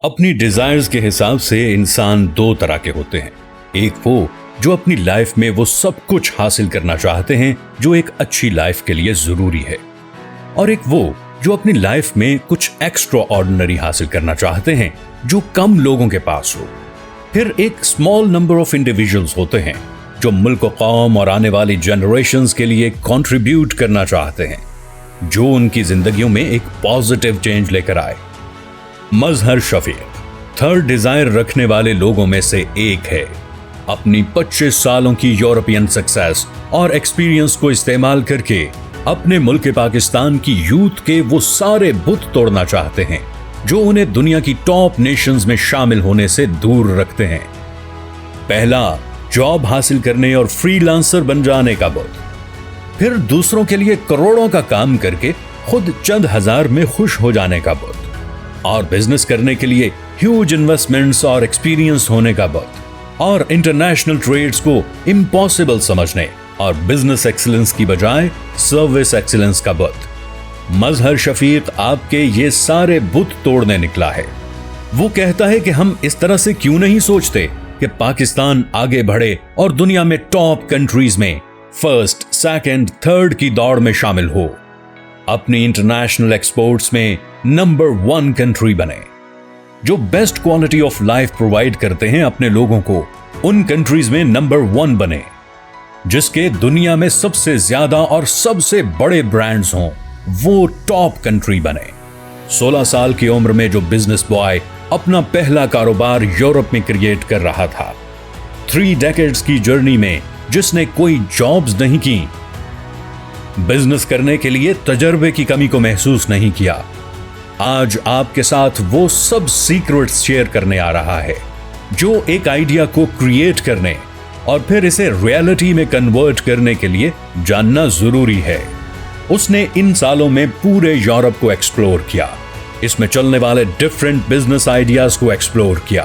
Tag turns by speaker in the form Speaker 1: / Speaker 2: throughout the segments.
Speaker 1: अपनी डिजायर्स के हिसाब से इंसान दो तरह के होते हैं। एक वो जो अपनी लाइफ में वो सब कुछ हासिल करना चाहते हैं जो एक अच्छी लाइफ के लिए जरूरी है, और एक वो जो अपनी लाइफ में कुछ एक्स्ट्रा ऑर्डिनरी हासिल करना चाहते हैं जो कम लोगों के पास हो। फिर एक स्मॉल नंबर ऑफ इंडिविजुअल्स होते हैं जो मुल्क, कौम और आने वाली जनरेशंस के लिए कंट्रीब्यूट करना चाहते हैं, जो उनकी जिंदगियों में एक पॉजिटिव चेंज लेकर आए। मजहर शफीक थर्ड डिजायर रखने वाले लोगों में से एक है। अपनी 25 सालों की यूरोपियन सक्सेस और एक्सपीरियंस को इस्तेमाल करके अपने मुल्क पाकिस्तान की यूथ के वो सारे बुत तोड़ना चाहते हैं जो उन्हें दुनिया की टॉप नेशंस में शामिल होने से दूर रखते हैं। पहला, जॉब हासिल करने और फ्रीलांसर बन जाने का बुत। फिर दूसरों के लिए करोड़ों का काम करके खुद चंद हजार में खुश हो जाने का बुत। और बिजनेस करने के लिए ह्यूज इन्वेस्टमेंट्स और एक्सपीरियंस होने का बुत। और इंटरनेशनल ट्रेड्स को इम्पॉसिबल समझने और बिजनेस एक्सीलेंस की बजाय सर्विस एक्सीलेंस का बुत। मजहर शफीक आपके ये सारे बुत तोड़ने निकला है। वो कहता है कि हम इस तरह से क्यों नहीं सोचते कि पाकिस्तान आगे बढ़े और दुनिया में टॉप कंट्रीज में फर्स्ट, सेकंड, थर्ड की दौड़ में शामिल हो, अपनी इंटरनेशनल एक्सपोर्ट्स में नंबर 1 कंट्री बने, जो best quality of life provide करते हैं अपने लोगों को, उन कंट्रीज में नंबर 1 बने, जिसके दुनिया में सबसे ज्यादा और सबसे बड़े ब्रांड्स हों, वो टॉप कंट्री बने। 16 साल की उम्र में जो बिजनेस बॉय अपना पहला कारोबार यूरोप में क्रिएट कर रहा था, 3 डेकेड्स की जर्नी में जिसने कोई जॉब्स नहीं की, बिजनेस करने के लिए तजर्बे की कमी को महसूस नहीं किया, आज आपके साथ वो सब सीक्रेट्स शेयर करने आ रहा है जो एक आइडिया को क्रिएट करने और फिर इसे रियलिटी में कन्वर्ट करने के लिए जानना जरूरी है। उसने इन सालों में पूरे यूरोप को एक्सप्लोर किया, इसमें चलने वाले डिफरेंट बिजनेस आइडियाज को एक्सप्लोर किया,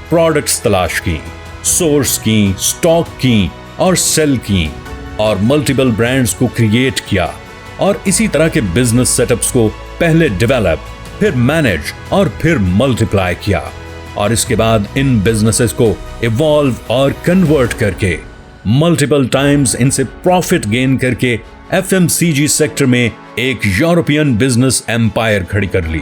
Speaker 1: प्रोडक्ट्स तलाश की, सोर्स की, स्टॉक की और सेल की, और मल्टीपल ब्रांड्स को क्रिएट किया, और इसी तरह के बिजनेस सेटअप्स को पहले डेवलप, फिर मैनेज और फिर मल्टीप्लाई किया, और इसके बाद इन बिजनेसेस को इवॉल्व और कन्वर्ट करके मल्टीपल टाइम्स इनसे प्रॉफिट गेन करके एफएमसीजी सेक्टर में एक यूरोपियन बिजनेस एम्पायर खड़ी कर ली।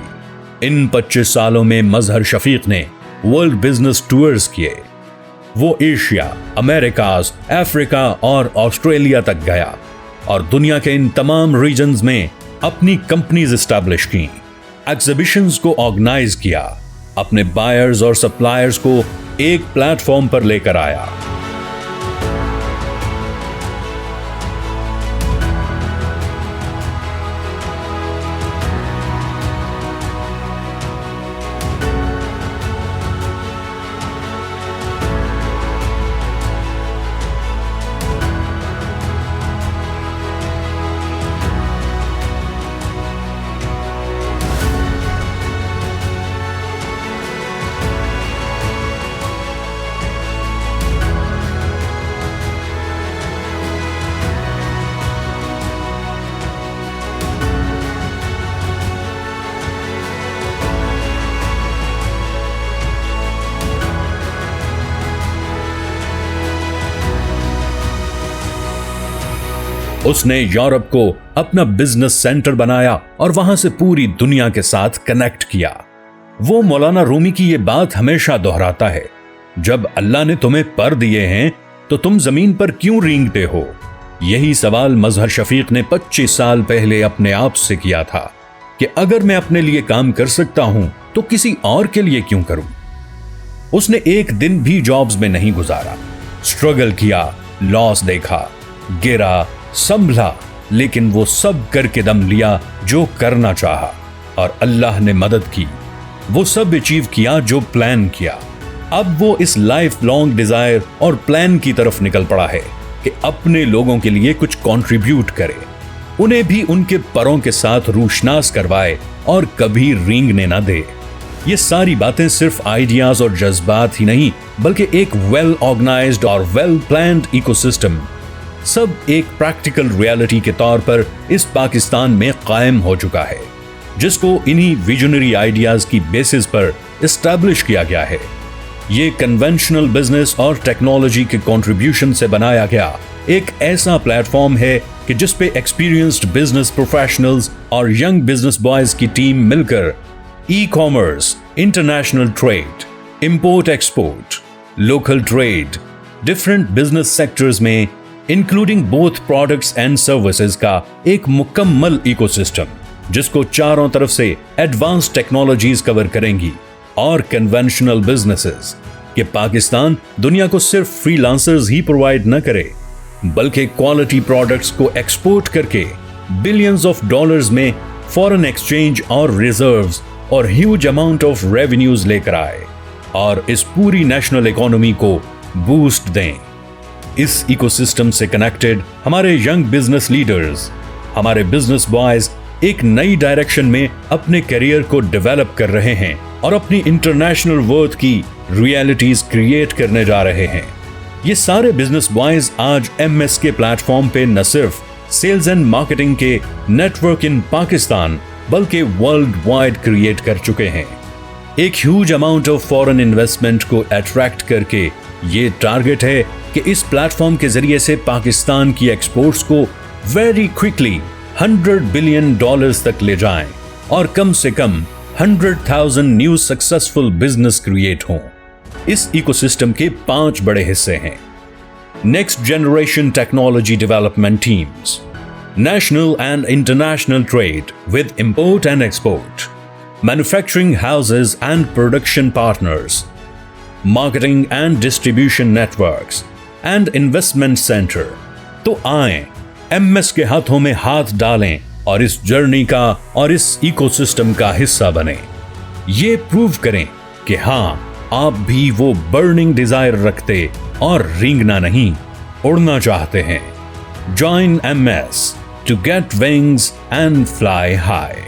Speaker 1: इन 25 सालों में मजहर शफीक ने वर्ल्ड बिजनेस टूर्स किए। वो एशिया, अमेरिकाज, अफ्रीका और ऑस्ट्रेलिया तक गया और दुनिया के इन तमाम रीजन्स में अपनी कंपनीज एस्टैब्लिश की, एग्जीबिशंस को ऑर्गेनाइज किया, अपने बायर्स और सप्लायर्स को एक प्लेटफॉर्म पर लेकर आया। उसने यूरोप को अपना बिजनेस सेंटर बनाया और वहां से पूरी दुनिया के साथ कनेक्ट किया। वो मौलाना रूमी की ये बात हमेशा दोहराता है, जब अल्लाह ने तुम्हें पर दिए हैं तो तुम जमीन पर क्यों रेंगते हो। यही सवाल मजहर शफीक ने 25 साल पहले अपने आप से किया था कि अगर मैं अपने लिए काम कर सकता हूं तो किसी और के लिए क्यों करूं। उसने एक दिन भी जॉब्स में नहीं गुजारा, स्ट्रगल किया, लॉस देखा, गिरा, संभला, लेकिन वो सब करके दम लिया जो करना चाहा, और अल्लाह ने मदद की। वो सब अचीव किया जो प्लान किया। अब वो इस लाइफ लॉन्ग डिजायर और प्लान की तरफ निकल पड़ा है कि अपने लोगों के लिए कुछ कंट्रीब्यूट करे, उन्हें भी उनके परों के साथ रूशनास करवाए और कभी रेंगने ना दे। ये सारी बातें सिर्फ आइडियाज और जज्बात ही नहीं, बल्कि एक वेल ऑर्गेनाइज्ड और वेल प्लान्ड इकोसिस्टम, सब एक प्रैक्टिकल रियलिटी के तौर पर इस पाकिस्तान में कायम हो चुका है, जिसको इन्हीं विजनरी आइडियाज की बेसिस पर एस्टैब्लिश किया गया है। ये कन्वेंशनल बिजनेस और टेक्नोलॉजी के कंट्रीब्यूशन से बनाया गया एक ऐसा प्लेटफॉर्म है कि जिस पे एक्सपीरियंस्ड बिजनेस प्रोफेशनल्स और यंग बिजनेस बॉयज की टीम मिलकर e commerce, international trade, import export, local trade, different business sectors में including both products and services का एक मुकम्मल इकोसिस्टम, जिसको चारों तरफ से एडवांस टेक्नोलॉजीज कवर करेंगी और कन्वेंशनल बिजनेसेस कि पाकिस्तान दुनिया को सिर्फ फ्रीलांसर्स ही प्रोवाइड न करे, बल्कि क्वालिटी प्रोडक्ट्स को एक्सपोर्ट करके बिलियंस ऑफ डॉलर्स में फॉरेन एक्सचेंज और रिजर्व्स और ह्यूज अमाउंट ऑफ रेवेन्यूज लेकर आए और इस पूरी नेशनल इकोनॉमी को बूस्ट दें। इस इकोसिस्टम से कनेक्टेड हमारे यंग बिजनेस लीडर्स, हमारे बिजनेस बॉयज एक नई डायरेक्शन में अपने करियर को डेवलप कर रहे हैं और अपनी इंटरनेशनल वर्थ की रियलिटीज क्रिएट करने जा रहे हैं। ये सारे बिजनेस बॉयज आज एमएस के प्लेटफॉर्म पे न सिर्फ सेल्स एंड मार्केटिंग के नेटवर्क इन पाकिस्तान बल्कि वर्ल्ड वाइड क्रिएट कर चुके हैं। एक huge amount of foreign investment को अट्रैक्ट करके ये टारगेट है कि इस प्लेटफॉर्म के जरिए से पाकिस्तान की एक्सपोर्ट्स को वेरी क्विकली $100 बिलियन तक ले जाएं और कम से कम 100,000 न्यू सक्सेसफुल बिजनेस क्रिएट हों। इस इकोसिस्टम के 5 बड़े हिस्से हैं। Next generation technology development teams, national and international trade with import and export, manufacturing houses and production partners, marketing and distribution networks and investment centre. तो आएं, एमएस के हाथों में हाथ डालें और इस जर्नी का और इस इकोसिस्टम का हिस्सा बने। ये प्रूव करें कि हाँ, आप भी वो बर्निंग डिजायर रखते और रेंगना नहीं, उड़ना चाहते हैं। Join MS to get wings and fly high.